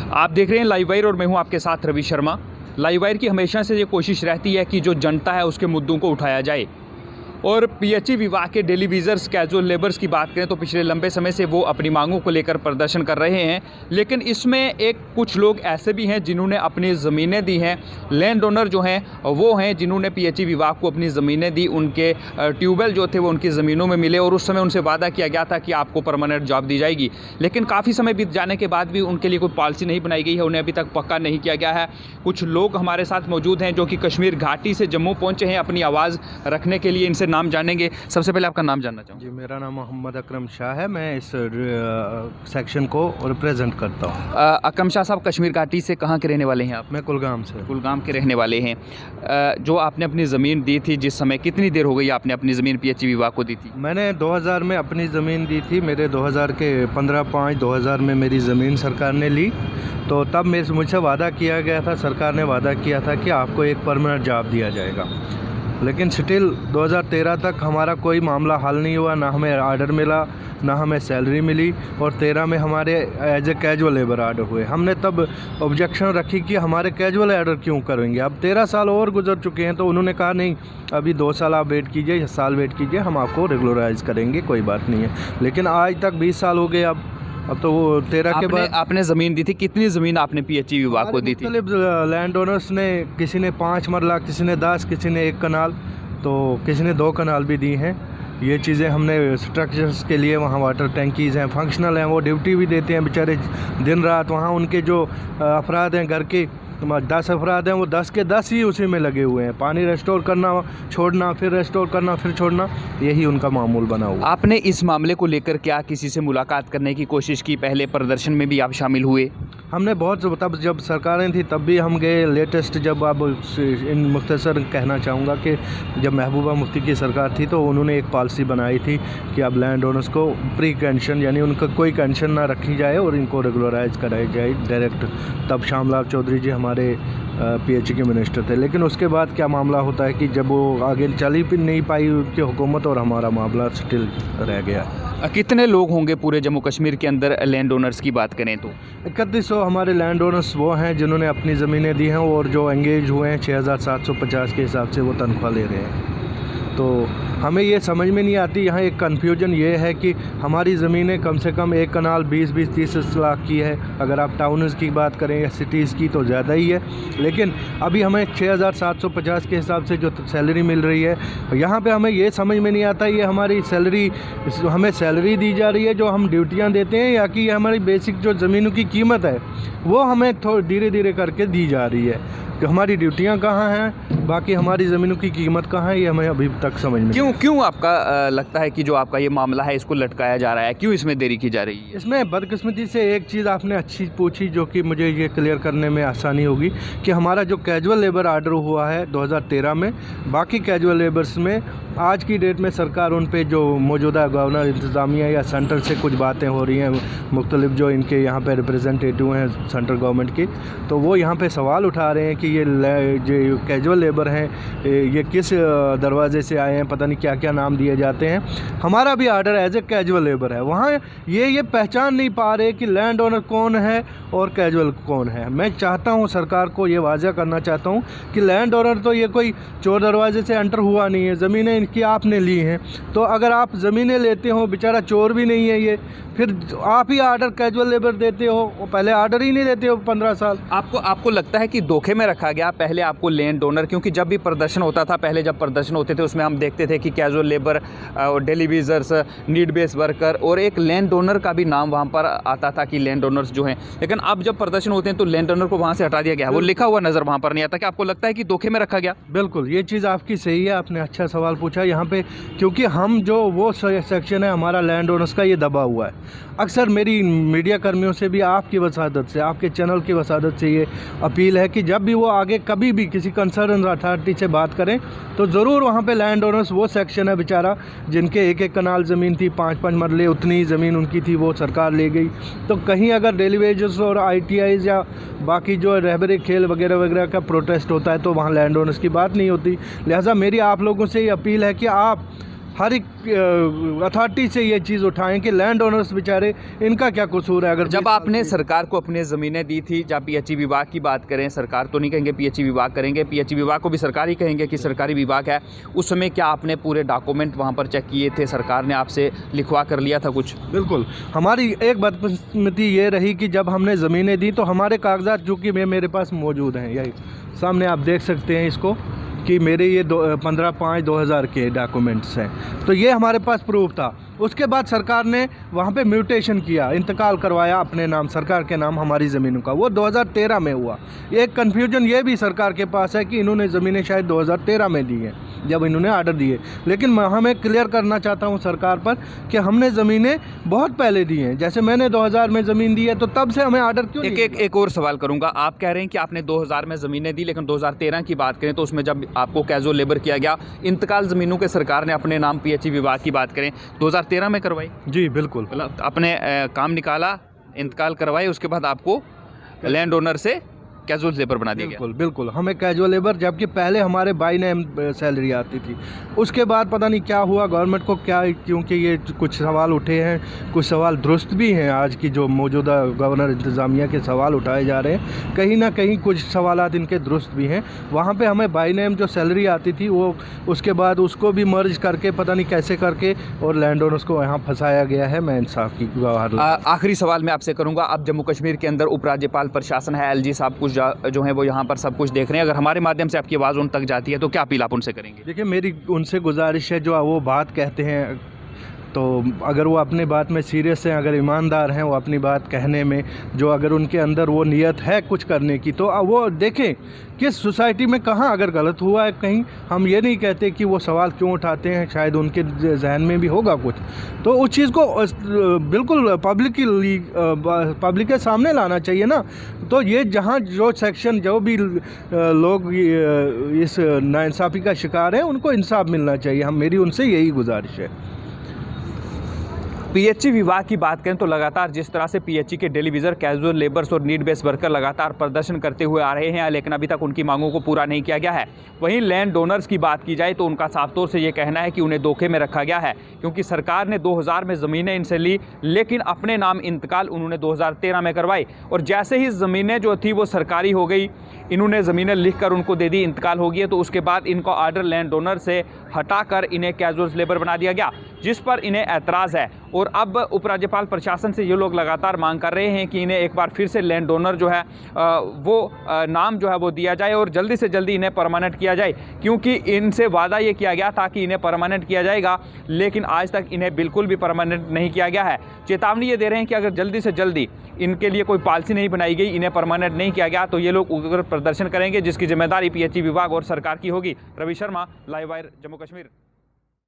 आप देख रहे हैं लाइव वायर और मैं हूं आपके साथ रवि शर्मा। लाइव वायर की हमेशा से ये कोशिश रहती है कि जो जनता है उसके मुद्दों को उठाया जाए। और पीएचई विभाग के डेली वीजर्स कैजुअल लेबर्स की बात करें तो पिछले लंबे समय से वो अपनी मांगों को लेकर प्रदर्शन कर रहे हैं, लेकिन इसमें एक कुछ लोग ऐसे भी हैं जिन्होंने अपनी ज़मीनें दी हैं। लैंड ओनर जो हैं वो हैं जिन्होंने पीएचई विभाग को अपनी ज़मीनें दी। उनके ट्यूबवेल जो थे वो उनकी ज़मीनों में मिले और उस समय उनसे वादा किया गया था कि आपको परमानेंट जॉब दी जाएगी, लेकिन काफ़ी समय बीत जाने के बाद भी उनके लिए कोई पॉलिसी नहीं बनाई गई है, उन्हें अभी तक पक्का नहीं किया गया है। कुछ लोग हमारे साथ मौजूद हैं जो कि कश्मीर घाटी से जम्मू पहुँचे हैं अपनी आवाज़ रखने के लिए। इनसे नाम जानेंगे। सबसे पहले आपका नाम जानना चाहूँगा। जी, मेरा नाम मोहम्मद अकरम शाह है। मैं इस सेक्शन को रिप्रेजेंट करता हूँ। अकरम शाह साहब, कश्मीर घाटी से कहाँ के रहने वाले हैं आप? मैं कुलगाम से। कुलगाम के रहने वाले हैं। जो आपने अपनी ज़मीन दी थी, जिस समय कितनी देर हो गई आपने अपनी ज़मीन पीएचई विभाग को दी थी? मैंने 2000 में अपनी ज़मीन दी थी। मेरे 2000 के 15/5/2000 में मेरी ज़मीन सरकार ने ली। तो तब मुझसे वादा किया गया था, सरकार ने वादा किया था कि आपको एक परमानेंट जॉब दिया जाएगा, लेकिन स्टिल 2013 तक हमारा कोई मामला हल नहीं हुआ। ना हमें आर्डर मिला, ना हमें सैलरी मिली, और 13 में हमारे as a casual labour order हुए। हमने तब ऑब्जेक्शन रखी कि हमारे कैजुअल आर्डर क्यों करेंगे। अब 13 साल और गुजर चुके हैं, तो उन्होंने कहा नहीं, अभी 2 साल आप वेट कीजिए, साल वेट कीजिए, हम आपको रेगुलराइज करेंगे, कोई बात नहीं है। लेकिन आज तक 20 साल हो गए। अब तो वो 13 के बाद आपने ज़मीन दी थी। कितनी ज़मीन आपने पीएचई विभाग को दी थी? लैंड ओनर्स ने, किसी ने 5 मरला, किसी ने 10, किसी ने 1 कनाल, तो किसी ने 2 कनाल भी दी हैं। ये चीज़ें हमने स्ट्रक्चर्स के लिए, वहाँ वाटर टैंकीज़ हैं, फंक्शनल हैं, वो ड्यूटी भी देते हैं बेचारे दिन रात। वहाँ उनके जो अफराद हैं, घर के 10 अफराद हैं, वो 10 के 10 ही उसी में लगे हुए हैं। पानी रेस्टोर करना, छोड़ना, फिर रेस्टोर करना, फिर छोड़ना, यही उनका मामूल बना हुआ। आपने इस मामले को लेकर क्या किसी से मुलाकात करने की कोशिश की? पहले प्रदर्शन में भी आप शामिल हुए? हमने बहुत, तब जब सरकारें थी तब भी हम गए। लेटेस्ट जब अब इन मुख्तसर कहना चाहूँगा कि जब महबूबा मुफ्ती की सरकार थी तो उन्होंने एक पॉलिसी बनाई थी कि अब लैंड ओनर्स को प्री कैंशन, यानी उनका कोई कैंशन ना रखी जाए और इनको रेगुलराइज कराई जाए डायरेक्ट। तब शामलाल चौधरी जी हमारे पीएचई के मिनिस्टर थे। लेकिन उसके बाद क्या मामला होता है कि जब वो आगे चली भी नहीं पाई उनकी हुकूमत, और हमारा मामला स्टिल रह गया। कितने लोग होंगे पूरे जम्मू कश्मीर के अंदर लैंड ओनर्स की बात करें तो? 3100 हमारे लैंड ओनर्स वो हैं जिन्होंने अपनी ज़मीनें दी हैं, और जो एंगेज हुए हैं 6750 के हिसाब से वो तनख्वाह ले रहे हैं। तो हमें ये समझ में नहीं आती। यहाँ एक कन्फ्यूजन ये है कि हमारी ज़मीनें कम से कम 1 कनाल 20-30 लाख की है। अगर आप टाउन्स की बात करें या सिटीज़ की तो ज़्यादा ही है, लेकिन अभी हमें 6750 के हिसाब से जो सैलरी मिल रही है, यहाँ पे हमें ये समझ में नहीं आता ये हमारी सैलरी, हमें सैलरी दी जा रही है जो हम ड्यूटियाँ देते हैं, या कि ये हमारी बेसिक जो ज़मीनों की कीमत है वो हमें धीरे धीरे करके दी जा रही है। कि हमारी ड्यूटियाँ कहाँ हैं, बाकी हमारी ज़मीनों की कीमत कहाँ है, ये हमें अभी तक समझ में क्यों आपका लगता है कि जो आपका ये मामला है इसको लटकाया जा रहा है? क्यों इसमें देरी की जा रही है? इसमें बदकिस्मती से एक चीज़ आपने अच्छी पूछी जो कि मुझे ये क्लियर करने में आसानी होगी कि हमारा जो कैजुअल लेबर आर्डर हुआ है 2013 में, बाकी कैजुअल लेबर्स में आज की डेट में सरकार उन पे जो मौजूदा गवर्नर, इंतज़ामिया या सेंटर से कुछ बातें हो रही हैं, मुख्तलिफ जो इनके यहाँ पे रिप्रेजेंटेटिव हैं सेंट्रल गवर्नमेंट की, तो वो यहाँ पे सवाल उठा रहे हैं कि ये जो कैजुअल लेबर हैं ये किस दरवाजे से आए हैं, पता नहीं क्या क्या नाम दिए जाते हैं। हमारा भी order as a casual labour है। वहाँ ये पहचान नहीं पा रहे कि लैंड ओनर कौन है और कैजुअल कौन है। मैं चाहता हूँ सरकार को ये वाज़ह करना चाहता हूँ कि लैंड ओनर तो ये कोई चोर दरवाजे से एंटर हुआ नहीं है, ज़मीनें इनकी आपने ली हैं। तो अगर आप ज़मीनें लेते हो, बेचारा चोर भी नहीं है ये, फिर आप ही आर्डर कैजुअल लेबर देते हो, वो पहले आर्डर ही नहीं देते हो 15 साल। आपको लगता है कि धोखे में रखा गया पहले आपको लैंड ओनर? क्योंकि जब भी प्रदर्शन होता था, पहले जब प्रदर्शन होते थे उसमें हम देखते थे कि कैजुअल लेबर और डेली वीजर्स, नीड बेस वर्कर और एक लैंड ओनर का भी नाम वहाँ पर आता था कि लैंड ओनर्स जो हैं। लेकिन अब जब प्रदर्शन होते हैं तो लैंड ओनर को वहाँ से हटा दिया गया, वो लिखा हुआ नज़र वहाँ पर नहीं आता। क्या आपको लगता है कि धोखे में रखा गया? बिल्कुल, ये चीज़ आपकी सही है, आपने अच्छा सवाल पूछा यहाँ पे, क्योंकि हम जो वो सेक्शन है हमारा लैंड ओनर्स का, ये दबा हुआ है। अक्सर मेरी मीडिया कर्मियों से भी, आपकी वसादत से, आपके चैनल की वसादत से ये अपील है कि जब भी वो आगे कभी भी किसी कंसर्न अथॉरिटी से बात करें तो ज़रूर वहाँ पे लैंड ओनर्स वो सेक्शन है बेचारा जिनके 1-1 कनाल ज़मीन थी, 5-5 मरले उतनी ज़मीन उनकी थी, वो सरकार ले गई। तो कहीं अगर डेली वेजेस और ITIs या बाकी जो रहबरे खेल वगैरह वगैरह का प्रोटेस्ट होता है तो वहाँ लैंड ओनर्स की बात नहीं होती। लिहाजा मेरी आप लोगों से ये अपील है कि आप हर एक अथॉरिटी से ये चीज़ उठाएं कि लैंड ओनर्स बेचारे इनका क्या कसूर है। अगर जब आपने सरकार को अपनी ज़मीनें दी थी, जब पीएचई विभाग की बात करें, सरकार तो नहीं कहेंगे, पीएचई विभाग करेंगे, पीएचई विभाग को भी सरकार ही कहेंगे कि सरकारी विभाग है, उस समय क्या आपने पूरे डॉक्यूमेंट वहाँ पर चेक किए थे? सरकार ने आपसे लिखवा कर लिया था कुछ? बिल्कुल। हमारी एक बदकिस्मती ये रही कि जब हमने ज़मीनें दी तो हमारे कागजात जो कि मेरे पास मौजूद हैं, यही सामने आप देख सकते हैं इसको, कि मेरे ये 15/5/2000 के डॉक्यूमेंट्स हैं। तो ये हमारे पास प्रूफ था। उसके बाद सरकार ने वहाँ पे म्यूटेशन किया, इंतकाल करवाया अपने नाम, सरकार के नाम हमारी ज़मीनों का। वो 2013 में हुआ। एक कन्फ्यूजन ये भी सरकार के पास है कि इन्होंने ज़मीनें शायद 2013 में दी हैं जब इन्होंने आर्डर दिए, लेकिन मैं क्लियर करना चाहता हूँ सरकार पर कि हमने ज़मीनें बहुत पहले दी हैं। जैसे मैंने 2000 में ज़मीन दी है तो तब से हमें आर्डर क्यों एक और सवाल करूँगा। आप कह रहे हैं कि आपने 2000 में ज़मीनें दी, लेकिन 2013 की बात करें तो उसमें जब आपको कैजुअल लेबर किया गया, इंतकाल ज़मीनों के सरकार ने अपने नाम पीएचई विभाग की बात करें 2013 में करवाई? जी बिल्कुल। मतलब अपने काम निकाला, इंतकाल करवाए, उसके बाद आपको लैंड ओनर से कैजुअल लेबर बना दिया बिल्कुल बिल्कुल। हमें कैजुअल लेबर, जबकि पहले हमारे बाई नेम सैलरी आती थी। उसके बाद पता नहीं क्या हुआ गवर्नमेंट को, क्या, क्योंकि ये कुछ सवाल उठे हैं, कुछ सवाल दुरुस्त भी हैं। आज की जो मौजूदा गवर्नर इंतज़ामिया के सवाल उठाए जा रहे हैं, कहीं ना कहीं कुछ सवालात इनके दुरुस्त भी हैं। वहाँ पे हमें बाई नेम जो सैलरी आती थी वो, उसके बाद उसको भी मर्ज करके पता नहीं कैसे करके और लैंड ओनर्स को यहाँ फंसाया गया है। मैं इंसाफ की गुहार। आखिरी सवाल मैं आपसे करूँगा। अब जम्मू कश्मीर के अंदर उपराज्यपाल प्रशासन है, LG साहब कुछ जो है वो यहाँ पर सब कुछ देख रहे हैं। अगर हमारे माध्यम से आपकी आवाज़ उन तक जाती है तो क्या अपील आप उनसे करेंगे? देखिए, मेरी उनसे गुजारिश है, जो वो बात कहते हैं तो अगर वो अपनी बात में सीरियस हैं, अगर ईमानदार हैं वो अपनी बात कहने में, जो अगर उनके अंदर वो नियत है कुछ करने की, तो वो देखें किस सोसाइटी में कहाँ अगर गलत हुआ है कहीं। हम ये नहीं कहते कि वो सवाल क्यों उठाते हैं, शायद उनके जहन में भी होगा कुछ, तो उस चीज़ को बिल्कुल पब्लिक के सामने लाना चाहिए ना। तो ये जहाँ जो सेक्शन, जो भी लोग इस नाइंसाफ़ी का शिकार हैं, उनको इंसाफ मिलना चाहिए। मेरी उनसे यही गुजारिश है। पीएचई विभाग की बात करें तो लगातार जिस तरह से पीएचई के डेलीविजर, कैजुअल लेबर्स और नीड बेस्ड वर्कर लगातार प्रदर्शन करते हुए आ रहे हैं, लेकिन अभी तक उनकी मांगों को पूरा नहीं किया गया है। वहीं लैंड डोनर्स की बात की जाए तो उनका साफ तौर से ये कहना है कि उन्हें धोखे में रखा गया है, क्योंकि सरकार ने 2000 में ज़मीनें इनसे ली, लेकिन अपने नाम इंतकाल उन्होंने 2013 में करवाई। और जैसे ही ज़मीनें जो थी वो सरकारी हो गई, इन्होंने ज़मीनें लिख कर उनको दे दी, इंतकाल हो गई, तो उसके बाद इनको आर्डर लैंड डोनर से हटाकर इन्हें कैजुअल लेबर बना दिया गया, जिस पर इन्हें ऐतराज़ है। और अब उपराज्यपाल प्रशासन से ये लोग लगातार मांग कर रहे हैं कि इन्हें एक बार फिर से लैंड डोनर जो है वो नाम जो है वो दिया जाए और जल्दी से जल्दी इन्हें परमानेंट किया जाए, क्योंकि इनसे वादा ये किया गया था कि इन्हें परमानेंट किया जाएगा, लेकिन आज तक इन्हें बिल्कुल भी परमानेंट नहीं किया गया है। चेतावनी ये दे रहे हैं कि अगर जल्दी से जल्दी इनके लिए कोई पॉलिसी नहीं बनाई गई, इन्हें परमानेंट नहीं किया गया, तो ये लोग उग्र प्रदर्शन करेंगे, जिसकी जिम्मेदारी पीएचई विभाग और सरकार की होगी। Ravi Sharma, live wire, Jammu Kashmir.